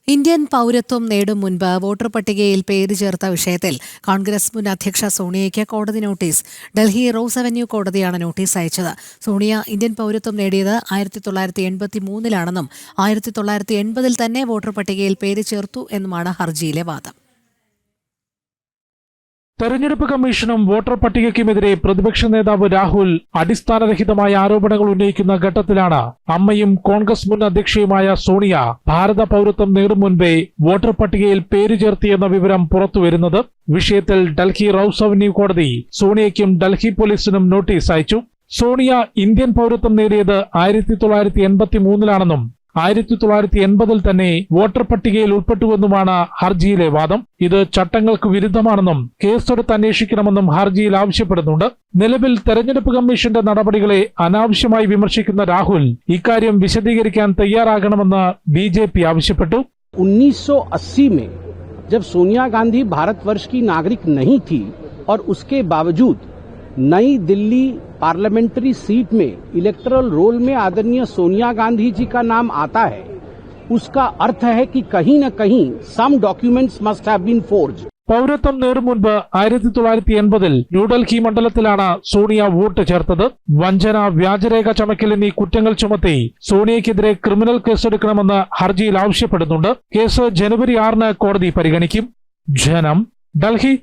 Indian പൗരത്വം നേടും മുൻപ് വോട്ടർ പട്ടികയിൽ പേര് ചേർത്ത വിഷയത്തിൽ കോൺഗ്രസ് മുൻ അധ്യക്ഷ സോണിയയ്ക്ക് കോടതി നോട്ടീസ്. ഡൽഹി റോസ് അവന്യൂ കോടതിയാണ് നോട്ടീസ് അയച്ചത്. സോണിയ ഇന്ത്യൻ പൗരത്വം നേടിയത് 1983-ലാണെന്നും 1980-ൽ തന്നെ വോട്ടർ പട്ടികയിൽ പേര് ചേർത്തു എന്നുമാണ് ഹർജിയിലെ വാദം. തെരഞ്ഞെടുപ്പ് കമ്മീഷനും വോട്ടർ പട്ടികയ്ക്കുമെതിരെ പ്രതിപക്ഷ നേതാവ് രാഹുൽ അടിസ്ഥാനരഹിതമായ ആരോപണങ്ങൾ ഉന്നയിക്കുന്ന ഘട്ടത്തിലാണ് അമ്മയും കോൺഗ്രസ് മുൻ അധ്യക്ഷയുമായ സോണിയ ഭാരത പൗരത്വം നേടും മുൻപേ വോട്ടർ പട്ടികയിൽ പേര് ചേർത്തിയെന്ന വിവരം പുറത്തുവരുന്നത്. വിഷയത്തിൽ ഡൽഹി റൌസ് അവന്യൂ കോടതി സോണിയയ്ക്കും ഡൽഹി പോലീസിനും നോട്ടീസ് അയച്ചു. സോണിയ ഇന്ത്യൻ പൗരത്വം നേടിയത് 1983-ലാണെന്നും 1980-ൽ തന്നെ വോട്ടർ പട്ടികയിൽ ഉൾപ്പെട്ടുവെന്നുമാണ് ഹർജിയിലെ വാദം. ഇത് ചട്ടങ്ങൾക്ക് വിരുദ്ധമാണെന്നും കേസെടുത്ത് അന്വേഷിക്കണമെന്നും ഹർജിയിൽ ആവശ്യപ്പെടുന്നുണ്ട്. നിലവിൽ തെരഞ്ഞെടുപ്പ് കമ്മീഷന്റെ നടപടികളെ അനാവശ്യമായി വിമർശിക്കുന്ന രാഹുൽ ഇക്കാര്യം വിശദീകരിക്കാൻ തയ്യാറാകണമെന്ന് BJP ആവശ്യപ്പെട്ടു. 1980 में जब सोनिया गांधी भारतवर्ष की नागरिक नहीं थी और उसके बावजूद नई दिल्ली पार्लियामेंट्री सीट में इलेक्टोरल रोल में आदरणीय सोनिया गांधी जी का नाम आता है, उसका अर्थ है कि कहीं न कहीं some documents must have been forged. പൗരത്വം നേടും മുൻപ് 1980-ൽ ന്യൂഡൽഹി മണ്ഡലത്തിലാണ് സോണിയ വോട്ട് ചേർത്തത്. വഞ്ചന, വ്യാജരേഖ ചമക്കൽ എന്നീ കുറ്റങ്ങൾ ചുമത്തി സോണിയയ്ക്കെതിരെ ക്രിമിനൽ കേസെടുക്കണമെന്ന് ഹർജിയിൽ ആവശ്യപ്പെടുന്നുണ്ട്. കേസ് ജനുവരി 6-ന് കോടതി പരിഗണിക്കും. ജനം, ഡൽഹി.